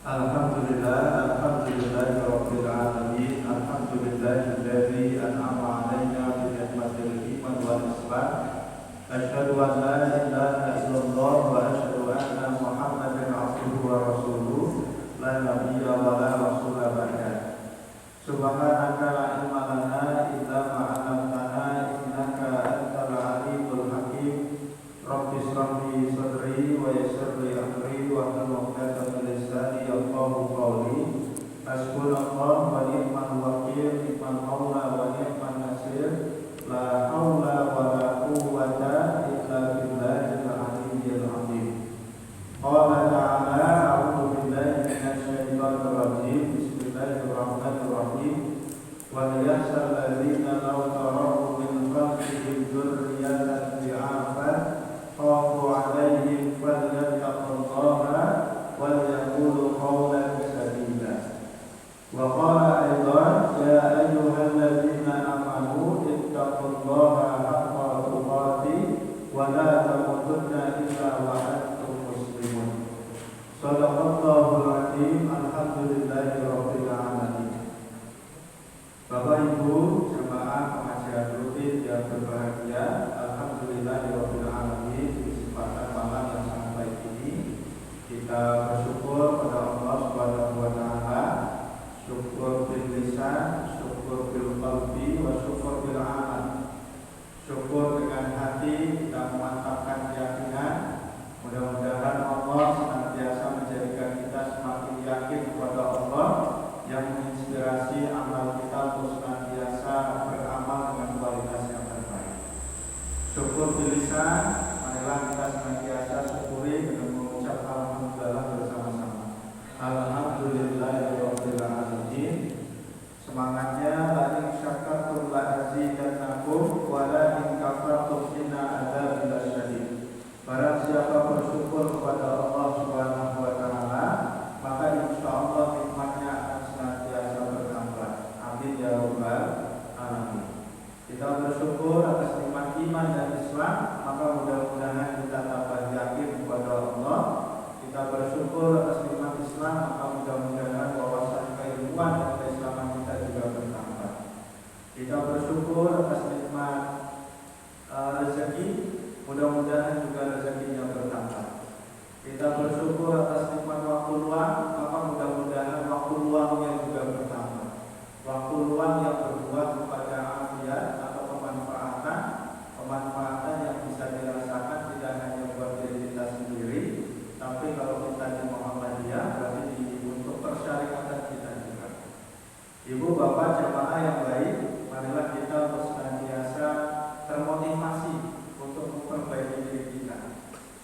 Alhamdulillahirabbil alamin. Alhamdulillahilladzi an'ama 'alaina bi ni'matil iman wal islam. Asyhadu an la ilaha illallah wa asyhadu anna Muhammadan 'abduhu wa rasuluh. La nabiyya wa la rasula ba'da. Subhanaka la ilma lana illa ma 'allamtana innaka antal 'alimul hakim. Rabbi shrah li sadri wa yassir li amri wa hlul 'uqdatam min lisani yafqahu qawli. Hasbunallah wa ni'mal wakil, ni'mal maula wa ni'man nasir. La haula wa la quwwata illa billahil aliyyil azim. Qala ta'ala a'udzu billahi minasy syaithanir rajim. Bismillahirrahmanirrahim. Wa yahsal ladzina law taraku min khalfihim dzurriyyatan dhi'afan khafu 'alaihim falyattaqullaha wal yaqulu qawlan sadida. Wa qala aidan ya ayyuhalladzina amanu ittaqullaha haqqa tuqatih wa la tamutunna illa wa antum muslimun. Shadaqallahul azim. Alhamdulillahirabbil alamin. Bapak Ibu jemaah pengajian rutin yang berbahagia, alhamdulillahirabbil alamin. Di kesempatan malam yang sangat baik ini kita bersyukur pada Allah Subhanahu wa taala. Syukur bil lisan, syukur bil qalbi, wa syukur bil amal. Syukur dengan hati, kita memantapkan keyakinan. Mudah-mudahan Allah senantiasa menjadikan kita semakin yakin kepada Allah, yang menginspirasi amal kita untuk senantiasa beramal dengan kualitas yang terbaik. Syukur bil lisan, marilah kita senantiasa syukuri dengan mengucap alhamdulillah bersama-sama. Alhamdulillahirabbil alamin. Semangatnya la in syakartum la azidannakum wa la in kafartum inna adzabi lasyadid. Barang siapa bersyukur kepada Allah Subhanahu wa taala, maka insyaallah nikmatnya akan senantiasa bertambah. Amin ya rabbal alamin. Kita bersyukur atas nikmat iman dan Islam, maka mudah-mudahan kita tambah yakin kepada Allah. Kita bersyukur atas nikmat Islam, maka mudah-mudahan wawasan keilmuan dan keislaman kita juga bertambah. Kita bersyukur atas nikmat rezeki, mudah-mudahan juga rezekinya bertambah. Kita bersyukur atas nikmat waktu luang, maka mudah-mudahan waktu luangnya juga bertambah. Waktu luang yang berbuah kepada afiat atau pemanfaatan yang bisa dirasakan tidak hanya buat diri kita sendiri, tapi kalau kita di Muhammadiyah berarti untuk persyarikatan kita juga. Ibu bapak jemaah yang baik, marilah kita senantiasa termotivasi untuk memperbaiki diri kita,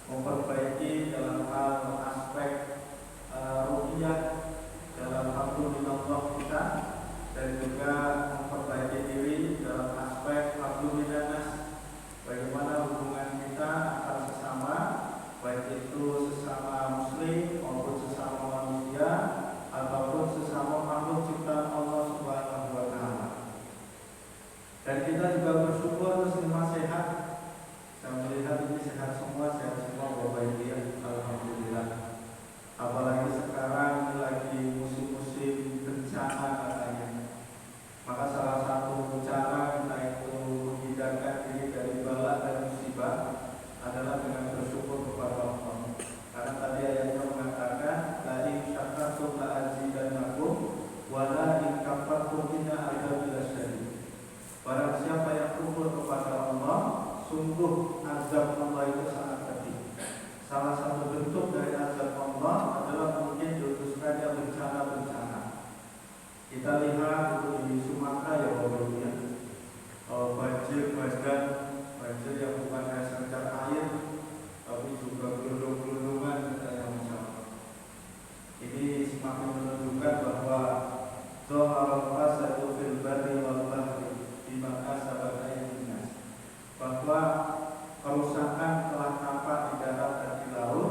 memperbaiki dalam hal aspek ruhiyah, dalam hamdulillah kita, dan juga memperbaiki diri dalam aspek hamdulillah. Bagaimana hubungan kita antar sesama, baik itu sesama muslim maupun sesama manusia ataupun sesama makhluk ciptaan Allah Subhanahu wa taala. Dan kita juga bersyukur semua sehat. Saya melihat ini sehat semua Bapak Ibu ya, alhamdulillah. Apalagi sekarang ini lagi musim-musim bencana katanya. Maka salah satu cara kita itu menghindarkan diri dari bala dan musibah adalah dengan bersyukur kepada Allah. Karena tadi ayatnya mengatakan la in syakartum la azidannakum wa la in kafartum inna adzabi lasyadid. Barang siapa yang kufur kepada Allah, sungguh azab Allah itu sangat pedih. Salah satu bentuk dari azab Allah adalah mungkin diutuskannya bencana-bencana. Kita lihat itu di Sumatera ya Bapak Ibu ya, banjir yang bukan hanya sekedar air, tapi juga gelundung-gelundungan katanya masyarakat. Ini semakin menunjukkan bahwa zaharal fasadu fil barri wal bahri bima kasabat aydin nas, bahwa kerusakan telah nampak di darat dan di laut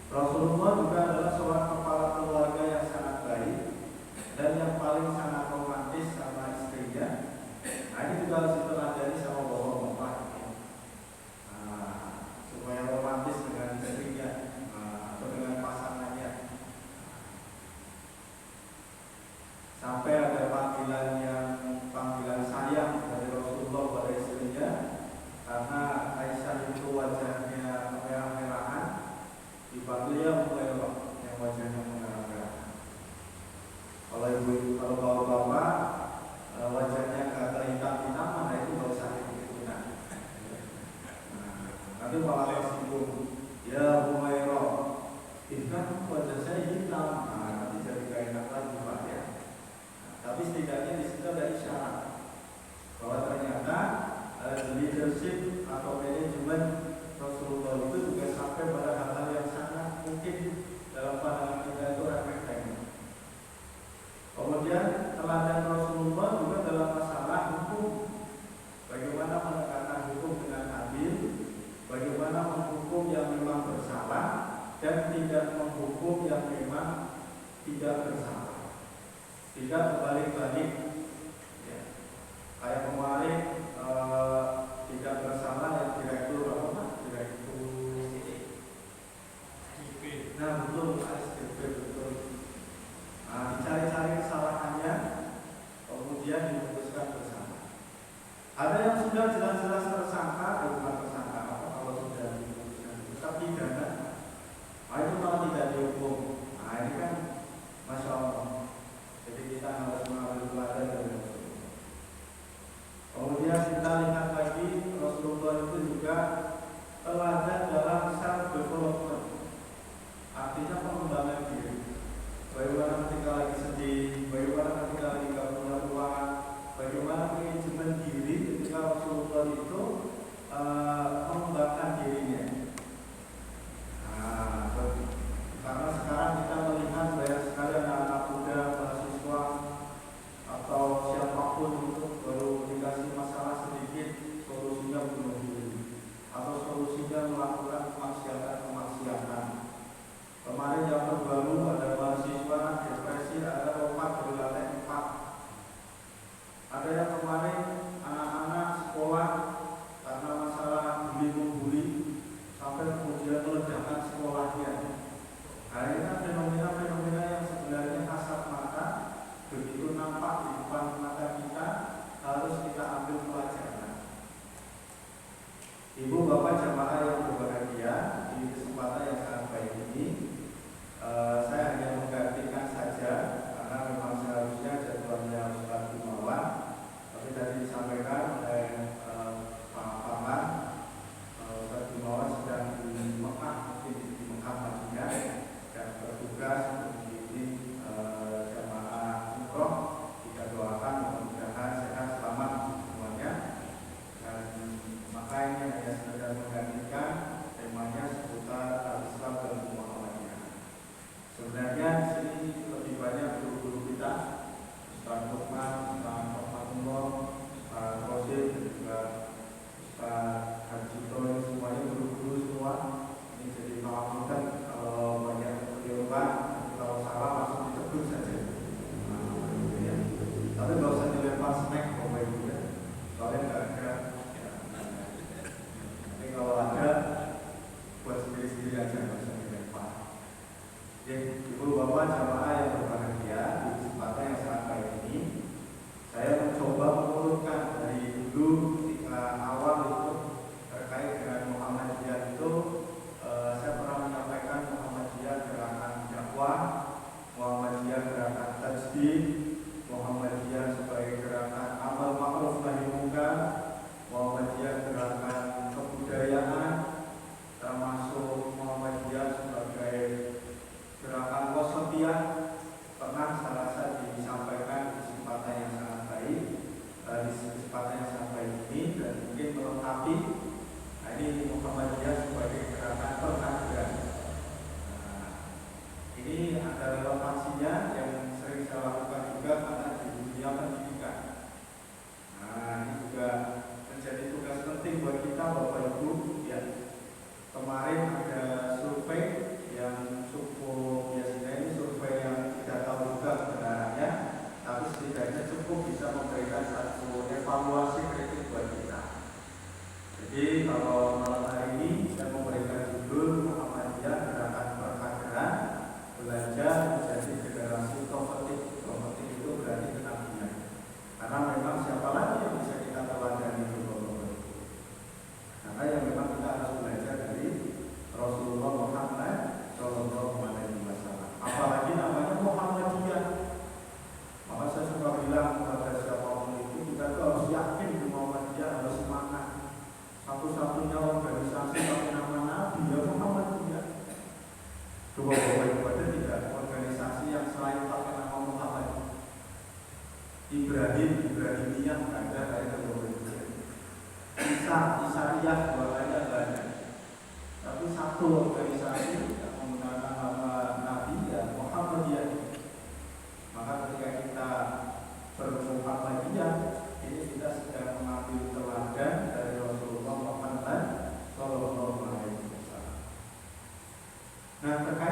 Rasulullah juga adalah seorang kepala keluarga yang sangat baik dan yang paling sangat romantis sama istrinya. Nah, ini juga harus diteladani sama bapak-bapak ya. Supaya romantis dengan istrinya atau dengan pasangannya. Sampai ada panggilan sayang dari Rasulullah pada istrinya, karena Aisyah itu wajahnya merah-merahan, dipanggil ya Hurairah yang wajahnya merah-merahan. Kalau bapak-bapak wajahnya kata hitam-hitam, mana itu gak usah digunakan. Nanti malah tersinggung, ya Hurairah, itu kan wajah saya hitam. Nanti jadi gak enak lagi Pak ya. Tapi setidaknya di situ ada isyarat bahwa ternyata leadership atau manajemen Rasulullah itu juga sampai pada hal-hal yang sangat mungkin dalam pandangan kita itu remeh-temeh. Kemudian teladan Rasulullah juga dalam masalah hukum, bagaimana menegakkan hukum dengan adil, bagaimana menghukum yang memang bersalah dan tidak menghukum yang memang tidak bersalah, tidak berbalik-balik ya. Kayak kemarin tidak bersalah yang direktur nah betul ASDP betul. Dicari-cari kesalahannya, kemudian diputuskan bersalah. Ada yang sudah jelas-jelas tersangka, bukan tersangka kalau sudah diputuskan tapi pidana, itu malah tidak dihukum. Ini kan Masya Allah. Jadi kita harus mengambil pelajaran dari Rasulullah. Kemudian kita lihat lagi Rasulullah itu juga teladan dalam self development. Artinya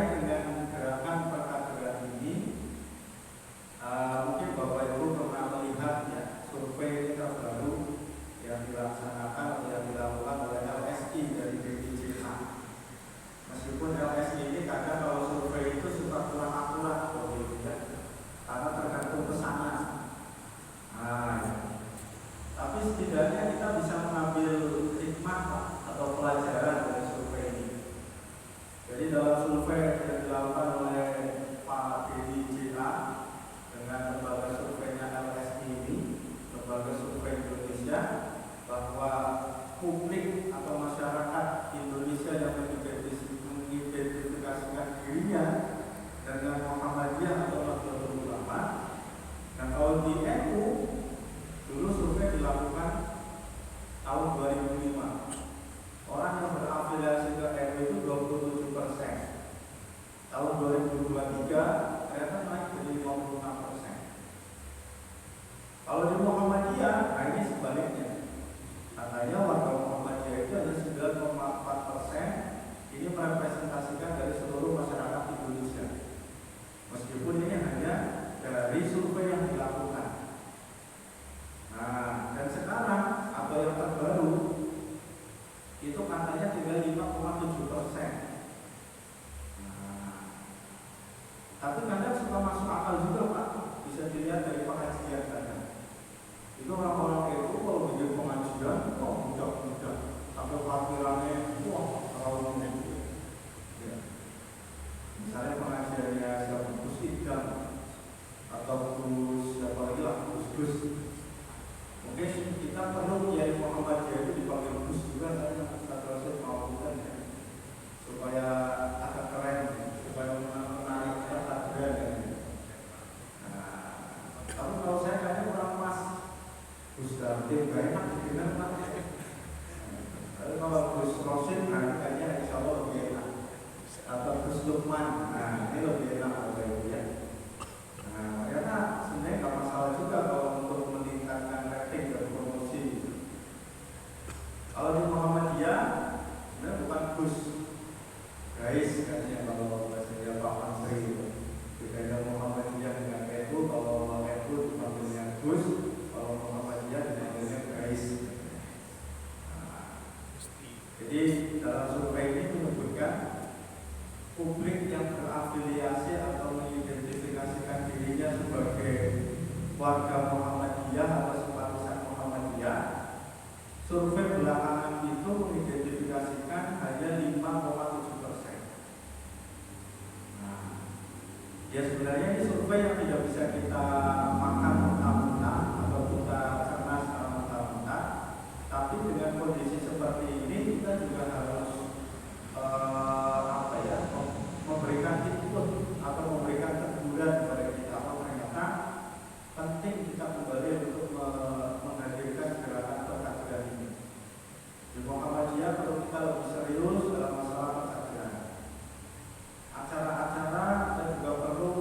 terkait dengan gerakan perkaderan ini, mungkin Bapak Ibu pernah melihat ya survei terbaru yang dilaksanakan atau yang dilakukan oleh LSI dari BPJS. Meskipun LSI ini kadang kalau survei itu suka kurang akurat, ya, karena tergantung pesanan. Tapi setidaknya kita bisa mengambil hikmah atau pelajaran dari survei ini. Jadi dalam survei yang dilakukan oleh Pak Dedi JA dengan lembaga surveinya LSI ini, lembaga survei Indonesia, bahwa publik atau masyarakat Indonesia yang mengidentifikasikan dirinya dengan Muhammadiyah atau Nahdlatul Ulama. Dan kalau di NU dulu survei dilakukan tahun 2005. Orang yang berafiliasi ke NU itu 27%. Tahun 2023 ternyata naik jadi 56%. Kalau di Muhammadiyah, nah ini sebaliknya. Katanya warga Muhammadiyah itu ada 9,4%. Ini merepresentasikan dari seluruh masyarakat Indonesia. Meskipun ini hanya dari survei yang dilakukan. Nah, dan sekarang atau yang terbaru itu katanya tinggal 5,7%. Tapi kadang suka masuk akal juga Pak. Bisa dilihat dari pengajian kadang. Itu orang-orang itu kalau bikin pengajian, mudah-mudah sampai parkirannya, terlalu mudah. Ya. Misalnya pengajiannya siapa Gus Idam atau Gus siapa lagi lah, Gus. Mungkin kita perlu Kiai Muhammadiyah itu dipanggil Gus juga, saya Ustaz Rasul mau bukan ya, supaya agak keren, supaya menarik perhatian ya. Tapi kalau saya kayaknya kurang pas, Gus Dartin gak enak didengar Pak. Tapi kalau Gus Rosin kayaknya insya Allah lebih enak. Atau Gus Lukman, nah ini lebih enak Bapak Ibu ya. Nah ternyata sebenarnya gak masalah juga kalau untuk meningkatkan rating dan promosi. Kalau di Muhammadiyah, sebenarnya bukan Gus, guys katanya kalau bahasanya Pak Mansri itu. Bedanya Muhammadiyah dengan NU, kalau NU dipanggilnya Gus, kalau Muhammadiyah dipanggilnya guys. Jadi dalam survei ini menyebutkan publik yang berafiliasi atau mengidentifikasikan dirinya sebagai warga Muhammadiyah atau simpatisan Muhammadiyah, survei belakangan itu mengidentifikasikan hanya 5,7%. Ya sebenarnya ini survei yang tidak bisa kita makan mentah-mentah atau kita cerna secara mentah-mentah. Tapi dengan kondisi seperti ini kita juga harus memberikan input atau memberikan teguran kepada kita bahwa ternyata penting kita kembali untuk menghadirkan gerakan perkaderan ini. Di Muhammadiyah perlu kita lebih serius dalam masalah perkaderan. Acara-acara kita juga perlu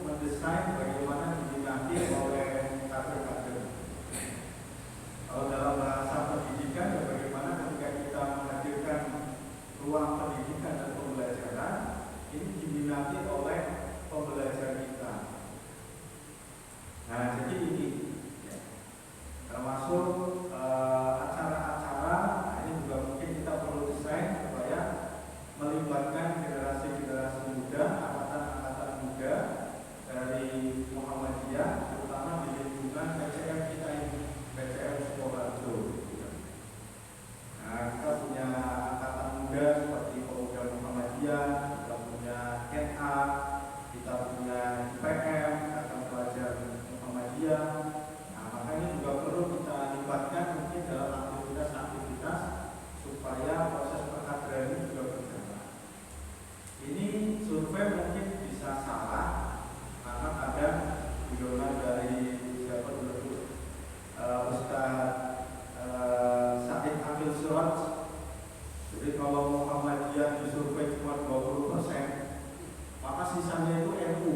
mendesain bagaimana diminati oleh kader-kader. Kalau dalam bahasa pendidikan, ya bagaimana ketika kita menghadirkan ruang pendidikan dan pembelajaran, ini diminati oleh pembelajar kita. Nah, jadi ini ya, termasuk acara-acara. Nah, ini juga mungkin kita perlu desain supaya melibatkan generasi-generasi muda, angkatan-angkatan muda dari Muhammadiyah, terutama di lingkungan PCM kita ini, PCM Sukoharjo. Nah, kita punya angkatan muda seperti Pemuda Muhammadiyah, kita punya NA, kita punya IPM, Ikatan Pelajar Muhammadiyah. Nah, makanya juga perlu kita libatkan mungkin dalam aktivitas-aktivitas supaya proses perkaderan ini juga berjalan. Ini survei mungkin bisa salah karena kadang bidonan dari siapa dulu Ustaz Said Akil Siraj. Jadi kalau Muhammadiyah disurvei cuma 20%, maka sisanya itu NU.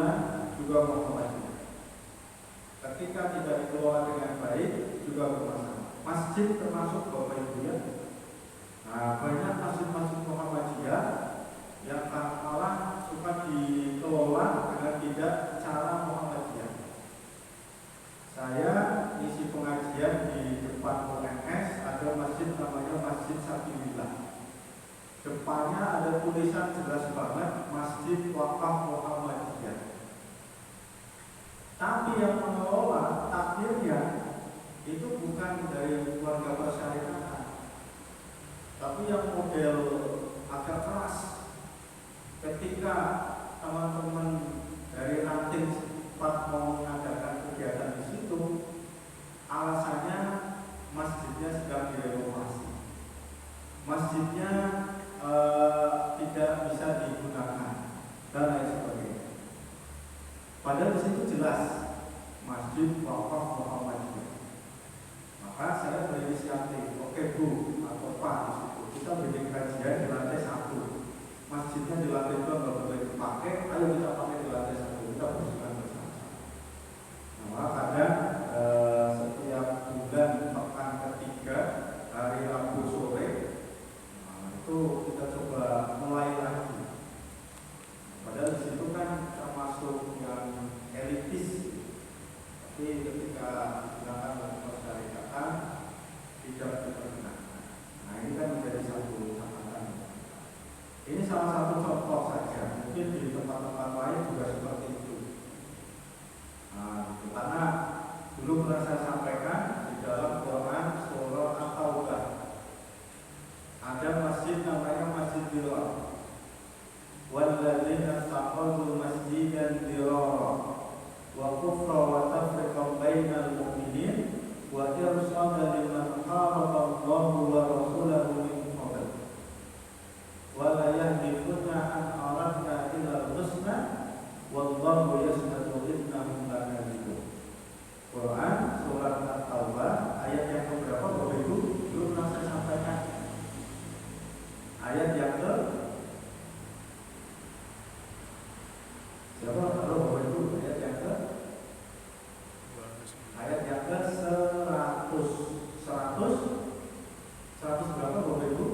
Sunnah juga Muhammadiyah. Ketika tidak dikelola dengan baik juga bermasalah. Masjid termasuk Bapak Ibu ya. Nah, banyak masjid-masjid Muhammadiyah yang malah suka dikelola dengan tidak cara Muhammadiyah. Saya isi pengajian di depan UNS, ada masjid namanya Masjid Sabilillah. Depannya ada tulisan jelas banget Masjid Wakaf Muhammadiyah. Tapi yang mengelola takdirnya itu bukan dari keluarga persyarikatan, tapi yang model agak keras. Ketika teman-teman dari ranting sempat mau mengadakan kegiatan di situ, alasannya masjidnya sedang direnovasi, masjidnya tidak bisa digunakan dan lain sebagainya. Padahal di situ jelas Masjid Wakaf Muhammadiyah. Maka saya berinisiatif, oke Bu atau Pak, di situ kita bikin kajian di lantai 1. Masjidnya di lantai 2 nggak boleh dipakai, ayo kita pakai di lantai 1, kita bersihkan bersama-sama. Nah, kadang setiap bulan pekan ketiga hari Rabu sore, itu kita coba mulai lagi. Padahal di situ kan termasuk yang elitis, tapi ketika digunakan oleh masyarakat tidak dipergunakan. Nah, ini kan menjadi satu catatan. Ini salah satu contoh saja. Mungkin di tempat-tempat lain juga seperti itu. Nah, karena dulu pernah saya sampaikan di dalam Quran surah At-Taubah ada masjid namanya Masjid Dirar. Walladzina taqadu masjidan dirara wa kufra wa tafriqan bainal mu'minin wa irsadan liman haraba Allah wa rasulahu min qabl wa la yahdifuna an aradna ila al-husna wallahu yashhadu innahum lakadzibun. Quran surat At-Taubah ayat yang keberapa Bapak Ibu? Belum pernah saya sampaikan. Ayat yang ke siapa? Halo Bapak Ibu, ayat yang ke 100 berapa Bapak Ibu?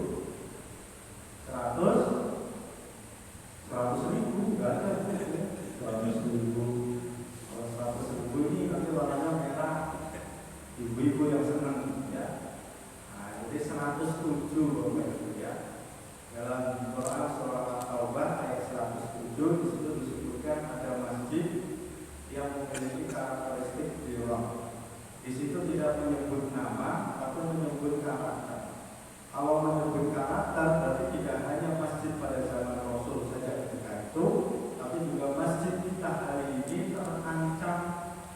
100 ribu, enggak ada 100 ribu. Kalau 100 ribu ini nanti warnanya merah, ibu-ibu yang senang ya. Nah, jadi 107 Bapak Ibu ya. Dalam Quran surah At-Taubah ayat 107 di situ disebutkan ada masjid yang memiliki karakteristik dirar. Di situ tidak menyebut nama, tapi menyebut karakter. Kalau menyebut karakter berarti tidak hanya masjid pada zaman Rasul saja ketika itu, tapi juga masjid kita hari ini terancam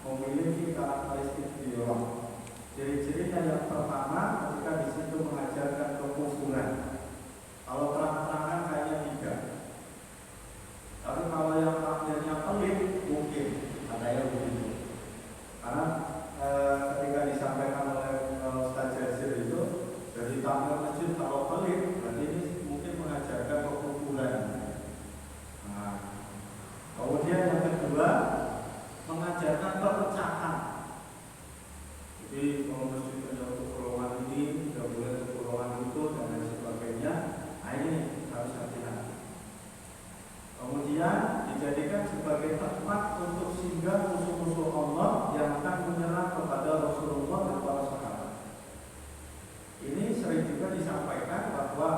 memiliki karakteristik dirar. Ciri-cirinya yang pertama ketika di situ mengajarkan kekufuran. Kalau terang-terangan kayaknya tidak. Tapi kalau yang akhirnya pelit mungkin katanya begitu. Karena ketika disampaikan oleh Ustaz Jazir itu dari tampil masjid kalau pelit berarti ini mungkin mengajarkan kekufuran. Nah, kemudian yang kedua mengajarkan perpecahan. Jadi kalau masjid punya untuk golongan ini tidak boleh untuk golongan itu dan lain sebagainya. Nah, ini harus hati-hati. Kemudian dijadikan sebagai tempat untuk singgah musuh-musuh Allah yang akan menyerang kepada Rasulullah dan para sahabat. Ini sering juga disampaikan bahwa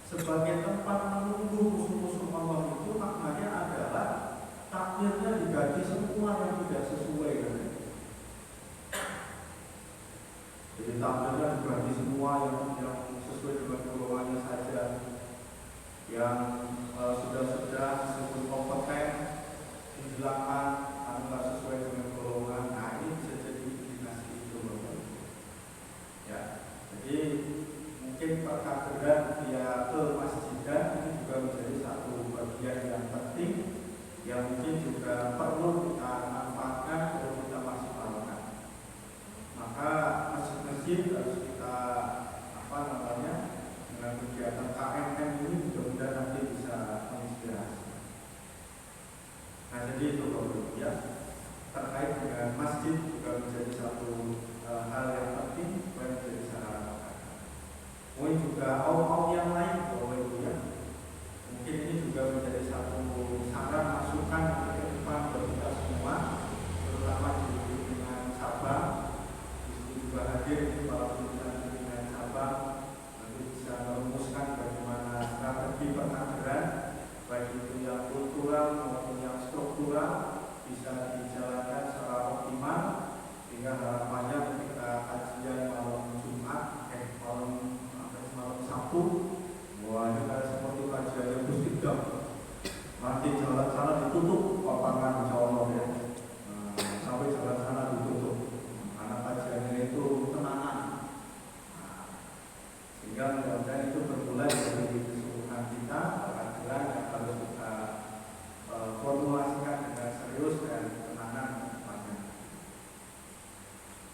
sebagai tempat menunggu musuh-musuh Allah itu maknanya adalah takdirnya diganti semua yang tidak sesuai dengan itu. Jadi takdirnya diganti semua yang sesuai dengan golongannya saja, yang sudah disebut kompeten dihilangkan karena sesuai dengan golongan. Nah, ini bisa jadi dinasti itu ya. Jadi mungkin perkaderan via ke masjidan ini juga menjadi satu bagian yang penting yang mungkin juga perlu kita manfaatkan, perlu kita maksimalkan. Maka masjid-masjid harus kita dengan kegiatan KMM ini mudah-mudahan nanti bisa menginspirasi. Nah, jadi itu Bapak ya, terkait dengan masjid juga menjadi satu hal yang penting supaya menjadi sarana. Mungkin juga au yang lain Bapak Ibu ya. Mungkin ini juga menjadi satu saran masukan ke depan bagi kita semua, terutama di pimpinan cabang. Di situ juga hadir para pimpinan cabang, nanti bisa merumuskan bagaimana strategi pengajaran, baik itu yang kultural maupun yang struktural, bisa dijalankan secara optimal, sehingga harapannya ketika kajian malam Jumat, malam Sabtu, wah ini kan seperti kajiannya Gusti Dam. Nanti jalan sana ditutup lapangan Jawa ya. Sampai jalan sana ditutup. Karena kajiannya itu tenangan. Sehingga mudah-mudahan itu bermulai dari keseluruhan kita, pelajaran yang harus kita formulasikan dengan serius dan tenangan depannya.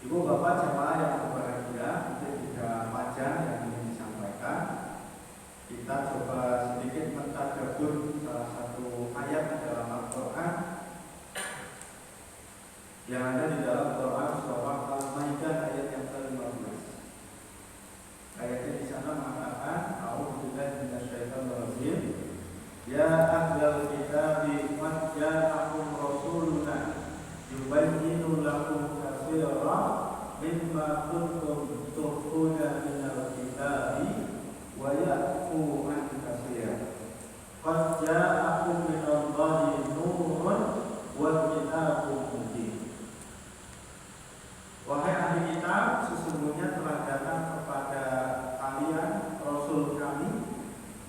Ibu bapak jemaah yang berbahagia, mungkin tidak panjang yang ingin disampaikan. Kita coba sedikit mentadabbur salah satu ayat dalam Al-Quran yang ada di dalam Quran surah Al-Maidah ayat yang ke-15. Ayatnya di sana mengatakan, A'udzubillahi minasyaitonir rajim. Ya ahlal kitabi qad ja'akum rasuluna yubayyinu lakum katsiran mimma kuntum tukhfuna minal kitabi wa ya'fu an katsiran. Qad ja'akum minallahi nurun wa kitabun mubin. Wahai ahli kitab, sesungguhnya telah datang kepada kalian Rasul kami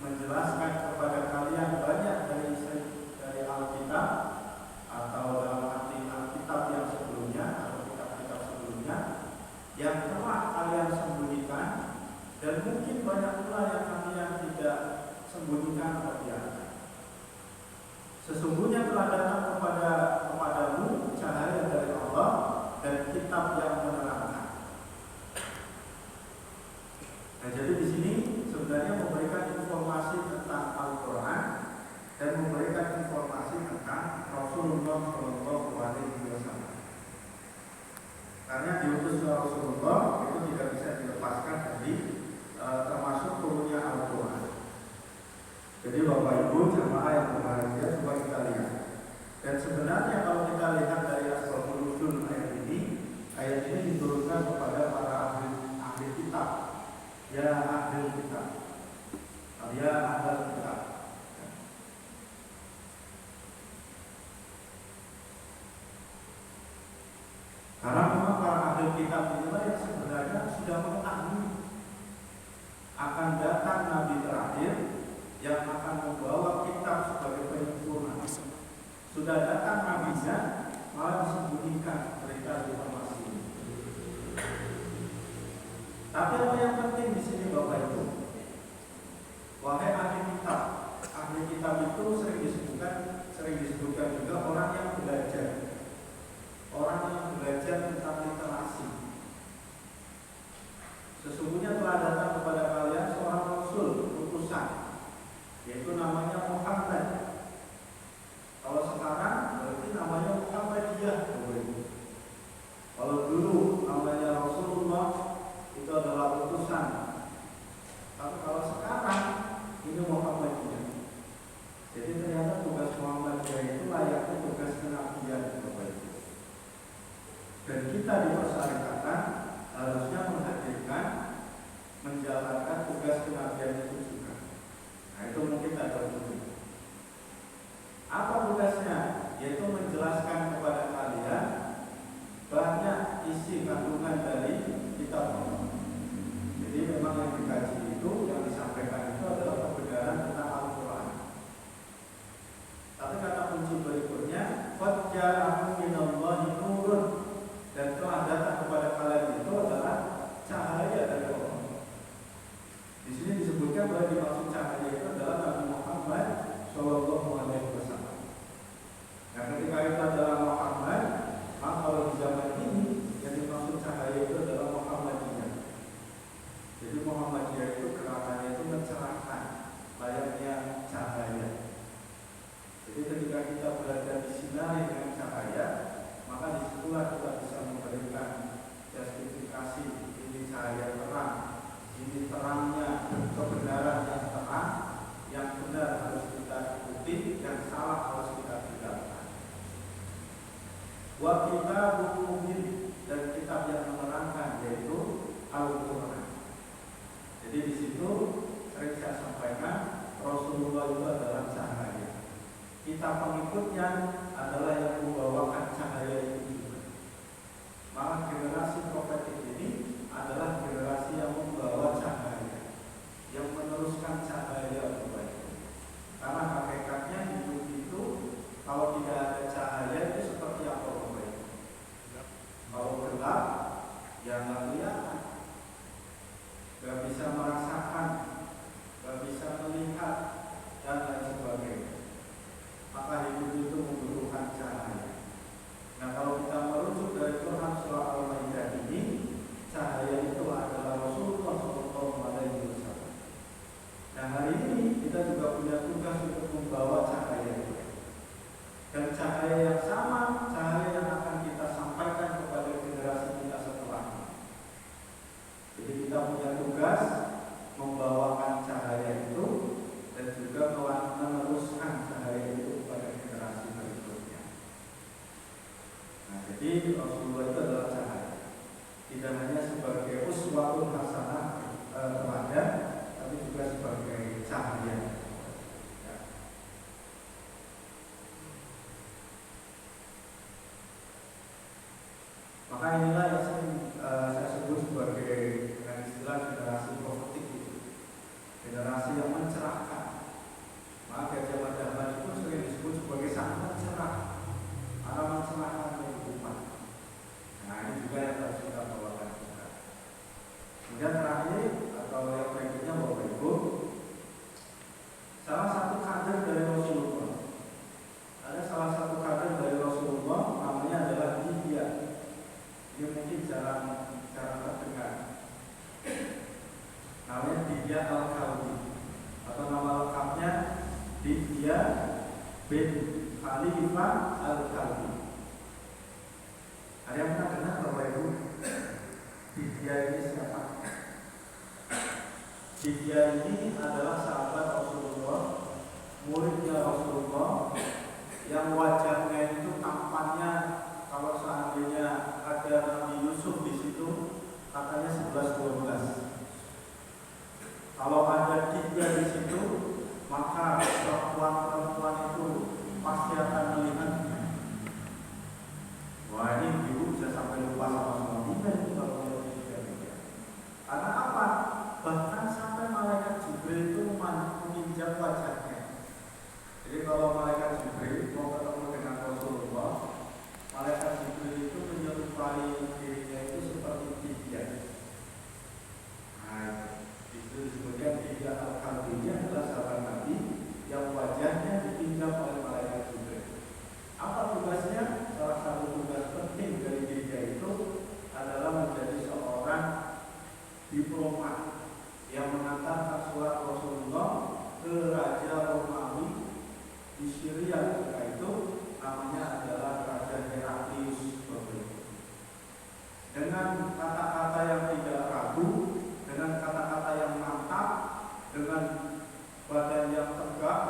menjelaskan kepada kalian banyak dari Alkitab atau dalam arti Alkitab yang sebelumnya atau kitab-kitab sebelumnya yang telah kalian sembunyikan, dan mungkin banyak pula yang kalian tidak sembunyikan bagi Anda. Sesungguhnya telah datang kepadamu cahaya dari Allah dan kitab yang menerangkan. Nah, jadi di sini sebenarnya memberikan informasi tentang Al-Quran dan memberikan informasi tentang Rasulullah SAW. Karena diutusnya Rasulullah itu tidak bisa dilepaskan dari termasuk turunnya Al-Quran. Jadi Bapak Ibu jemaah yang berbahagia, coba kita lihat. Dan sebenarnya kalau kita lihat dari asbabun nuzul ayat ini diturunkan kepada para ahli kitab. Ya ahli kitab, ya ahli kitab. Karena memang para ahli kitab inilah yang sebenarnya sudah mengetahui akan datang Nabi terakhir yang akan membawa kitab sebagai penyempurna. Sudah datang Nabinya, malah disembunyikan berita informasi ini. Tapi apa yang penting di sini Bapak Ibu? Wahai ahli kitab. Ahli kitab itu sering disebutkan juga orang yang belajar. Orang yang belajar tentang literasi. Sesungguhnya telah datang kepada kalian seorang rasul, utusan, yaitu namanya Muhammad. Kalau sekarang berarti namanya Muhammadiyah. Kalau dulu namanya Rasulullah, itu adalah utusan. Tapi kalau sekarang ini Muhammadiyah. Jadi ternyata tugas Muhammadiyah itu layak Wa kitabun mubin, dan kitab yang menerangkan yaitu Al-Qur'an. Jadi di situ sering saya sampaikan Rasulullah itu adalah cahaya. Kita pengikutnya adalah yang membawakan cahaya itu juga. Maka generasi profetik ini adalah generasi yang membawa cahaya, yang meneruskan cahaya kebaikan. Karena hakikatnya hidup itu kalau tidak ada cahaya itu seperti apa kebaikan? Kalau gelap, ya nggak kelihatan, nggak bisa merasakan, nggak bisa melihat, dan lain sebagainya. Maka hidup itu membutuhkan cahaya. Nah, kalau kita merujuk dari Quran surah Al-Maidah ini, cahaya itu adalah Rasulullah SAW. Nah, hari ini kita juga punya tugas untuk membawa cahaya itu. Dan cahaya yang sama, cahaya yang akan kita sampaikan kepada generasi kita setelahnya. Jadi kita punya tugas membawakan cahaya itu dan juga meneruskan cahaya itu kepada generasi berikutnya. Nah, jadi Rasulullah itu adalah cahaya. Tidak hanya sebagai uswatun hasanah teladan, tapi juga sebagai cahaya. Ya. Maka inilah yang saya sebut sebagai dengan istilah generasi profetik itu, generasi yang mencerahkan. Maka Gajah Mada Ahmad itu sering disebut sebagai sang pencerah, karena mencerahkan kehidupan. Nah, ini juga yang harus kita bawakan juga. Kemudian terakhir atau yang berikutnya Bapak Ibu, salah satu kader dari Rasulullah. Ada salah satu kader dari Rasulullah namanya adalah Dihya. Dia mungkin jarang terdengar. Namanya Dihya Al-Kalbi, atau nama lengkapnya Dihya bin Khalifah Al-Kalbi. Ada yang pernah dengar Bapak Ibu? Dihya ini siapa? Dihya ini adalah sahabat Rasulullah, muridnya Rasulullah, yang wajahnya itu tampannya kalau seandainya ada Nabi Yusuf di situ, katanya 11-12. Kalau ada Dihya di situ, maka perempuan-perempuan itu pasti akan melihatnya. Wah, ini ibu bisa sampai lupa sama suaminya itu kalau melihat Dihya. Karena apa? Bahkan sampai malaikat Jibril itu meminjam wajahnya. Jadi kalau malaikat Jibril mau ketemu dengan Rasulullah, malaikat Jibril itu menyerupai dirinya itu seperti Dihya. Nah, itu disebutkan Dihya Al-Kalbi. Ini adalah sahabat Nabi yang wajahnya dipinjam oleh malaikat Jibril. Apa tugasnya? Salah satu tugas penting dari Dihya itu adalah menjadi seorang diplomat yang mengantarkan surat Rasulullah ke Raja Romawi di Syria ketika itu, namanya adalah Raja Heraklius. Dengan kata-kata yang tidak ragu, dengan kata-kata yang mantap, dengan badan yang tegak,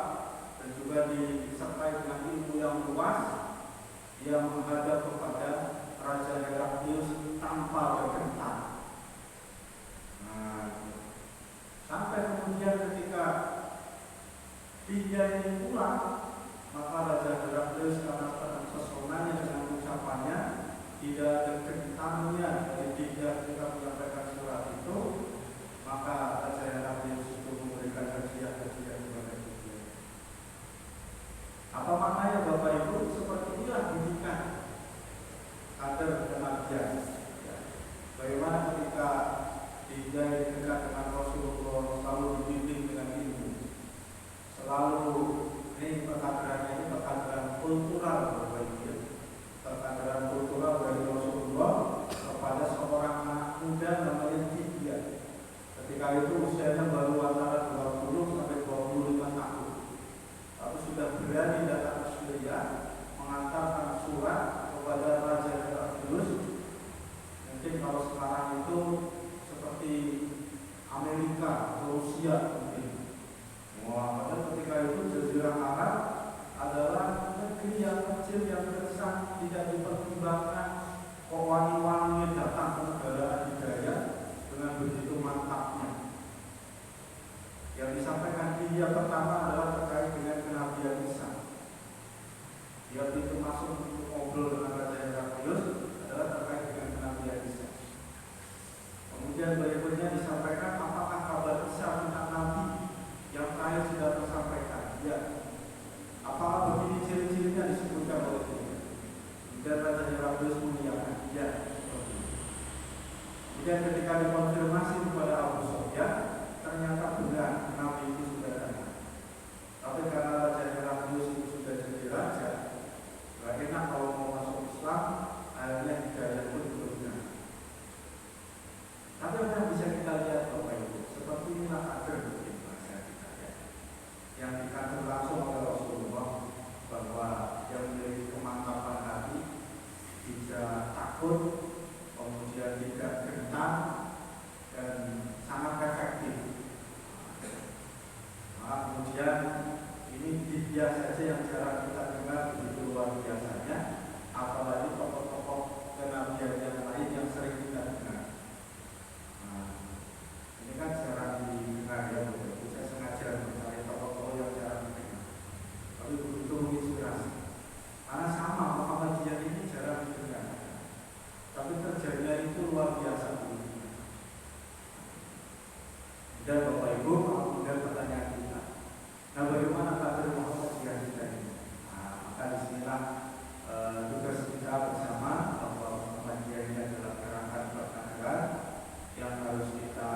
dan juga disertai dengan ilmu yang luas, dia menghadap kepada Raja Heraklius tanpa bergentar. Nah, sampai kemudian ketika Dihya ini pulang, maka Raja Heraklius karena pesonanya dengan ucapannya, tidak ada gentarnya dari Dihya ketika menyampaikan surat itu, maka Raja Heraklius itu memberikan hadiah kepada Dihya. Apa maknanya Bapak Ibu? Seperti inilah didikan kader kenabian. Bagaimana ketika Dihya dekat dengan Rasulullah, selalu dibimbing dengan ilmu, selalu ini perkaderannya ini perkaderan kultural Bapak Ibu, perkaderan kultural dari Rasulullah kepada seorang anak muda namanya Dihya. Ketika itu usianya baru antara 20 sampai 25 tahun, tapi sudah berani datang ke Syria mengantarkan surat kepada Raja Heraklius. Mungkin kalau sekarang itu seperti Amerika, Rusia mungkin. Wah, padahal ketika itu Jazirah Arab adalah negeri yang kecil muslim yang gersang, tidak dipertimbangkan, kok wangi-wanginya datang ke negara adidaya dengan begitu mantapnya. Yang disampaikan dia pertama adalah terkait dengan kenabian Isa. Dia pintu masuk untuk ngobrol dengan Raja Heraklius adalah terkait dengan kenabian Isa. Kemudian berikutnya disampaikan apakah kabar Isa tentang Nabi yang terakhir sudah tersampaikan. Ya. Apakah begini ciri-cirinya disebutkan oleh dia? Dan Raja Heraklius mengiyakan. Ya. Kemudian ketika dikonfirmasi kepada Abu Sufyan, ternyata benar Nabi itu sudah datang. Tapi karena Raja Heraklius itu sudah jadi raja, gak enak kalau mau masuk Islam, akhirnya hidayah pun berubah. Tapi apa yang bisa kita lihat Bapak Ibu? Seperti inilah kader mungkin bahasa kita ya, yang dikader langsung oleh Rasulullah, bahwa yang memiliki kemantapan hati, tidak takut, kemudian tidak gentar, dan sangat efektif. Kemudian ini dia saja yang jarang kita dengar begitu luar biasanya, apalagi tokoh-tokoh kenabian yang lain yang sering kita dengar. Ini kan jarang didengar ya, saya sengaja mencari tokoh-tokoh yang jarang didengar, tapi begitu menginspirasi. Karena sama Muhammadiyah ini jarang didengar, tapi terjadinya itu luar biasa. Dan Bapak Ibu, kemudian pertanyaan kita, nah bagaimana kader Muhammadiyah kita ini? Maka disinilah tugas kita bersama, bahwa Muhammadiyah ini adalah gerakan perkaderan yang harus kita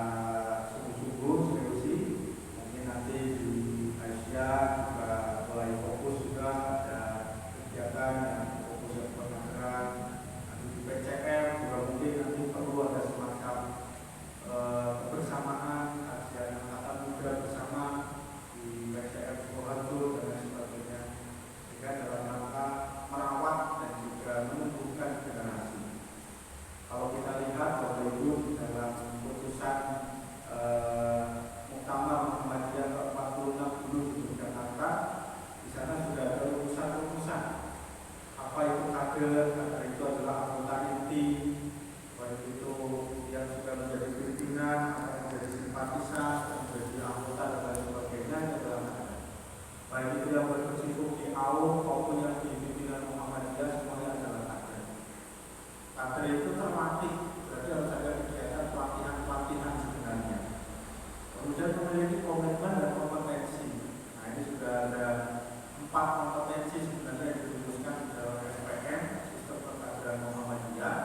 sungguh-sungguh seriusi. Mungkin nanti di Asia juga mulai fokus juga ada kegiatan yang fokus perkaderan. Nanti di PCM juga mungkin nanti perlu ada semacam kebersamaan, kajian angkatan muda bersama di PCM Sukoharjo dan lain sebagainya, sehingga dalam rangka merawat dan juga menumbuhkan generasi. Kalau kita lihat Bapak Ibu dalam putusan Muktamar Muhammadiyah ke-46 dulu di Jakarta, di sana sudah ada rumusan-rumusan apa itu kader. Kader itu adalah anggota inti, baik itu yang sudah menjadi pimpinan, atau menjadi simpatisan, menjadi anggota dan lain sebagainya, itu adalah kader. Baik itu yang berkecimpung di AU maupun yang di pimpinan Muhammadiyah, semuanya adalah kader. Kader itu terlatih, berarti harus ada kegiatan pelatihan sebenarnya. Kemudian memiliki komitmen dan kompetensi. Nah ini sudah ada 4 kompetensi sebenarnya yang dirumuskan di dalam SPM, Sistem Perkaderan Muhammadiyah.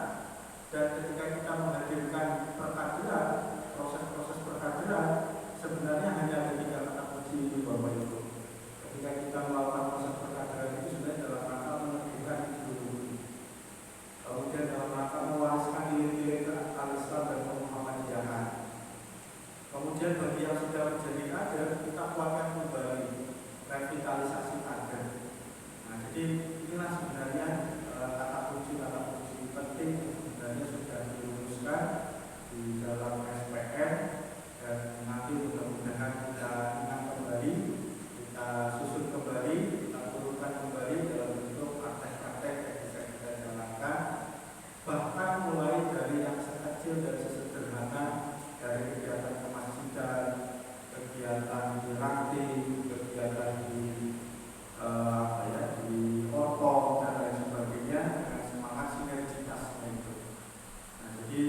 Dan ketika kita menghadirkan perkaderan, proses-proses perkaderan, sebenarnya hanya ada 3 kata kunci ini Bapak Ibu. Ketika kita melakukan proses perkaderan itu sudah dalam rangka menerbitkan ideologi, kemudian dalam rangka mewariskan nilai-nilai al-Islam dan Muhammadiyahan. Kemudian bagi yang sudah menjadi kader, kita kuatkan kembali revitalisasi kader. Nah jadi inilah sebenarnya kata kunci penting sebenarnya sudah dirumuskan di dalam SPM, dan nanti mudah-mudahan kita ingat kembali, kita susun kembali, kita turunkan kembali dalam bentuk praktek-praktek yang bisa kita jalankan, bahkan mulai dari yang sekecil dan sesederhana, dari kegiatan kemasjidan, kegiatan di ranting, kegiatan di di orto dan lain sebagainya, dengan semangat sinergitasnya itu. Nah jadi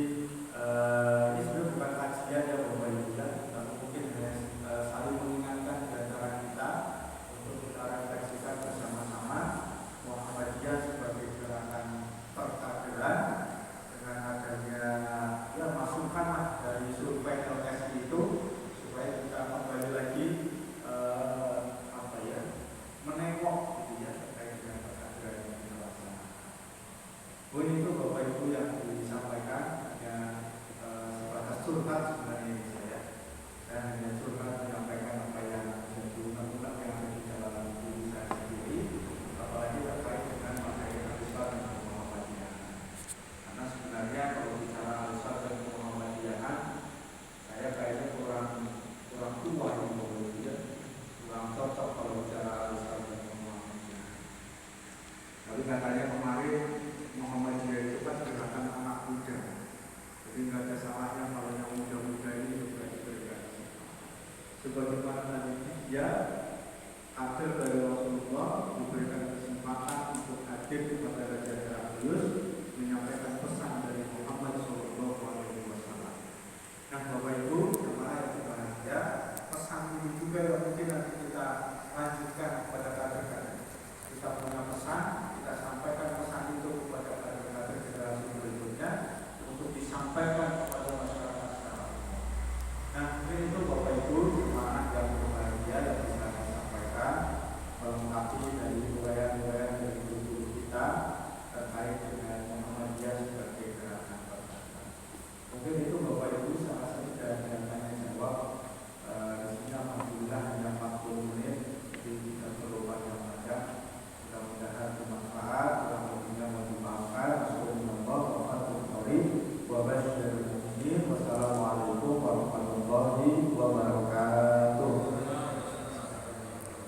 ini sebenarnya bukan kajian ya Bapak Ibu ya, tapi mungkin hanya saling mengingatkan di antara kita untuk kita refleksikan bersama-sama Muhammadiyah sebagai gerakan perkaderan, dengan adanya ya masukan dari survei LSI itu, supaya kita kembali lagi menengok gitu ya terkait dengan perkaderan yang kita laksanakan. Itu Bapak Ibu yang disampaikan, hanya sebatas curhat sebenarnya ini saya hanya curhat menyampaikan apa yang menjadi undang-undang yang ada di dalam diri saya sendiri, apalagi terkait dengan materi al-Islam dan Muhammadiyah. Karena sebenarnya kalau bicara al-Islam dan Muhammadiyah, saya kayaknya kurang tua ya, kurang cocok kalau bicara al-Islam dan Muhammadiyah. Tapi katanya kemarin Muhammadiyah itu kan gerakan anak muda, jadi nggak ada salahnya kalau yang muda-muda ini juga diberikan sebagaimana tadi ya kader dari Rasulullah diberikan kesempatan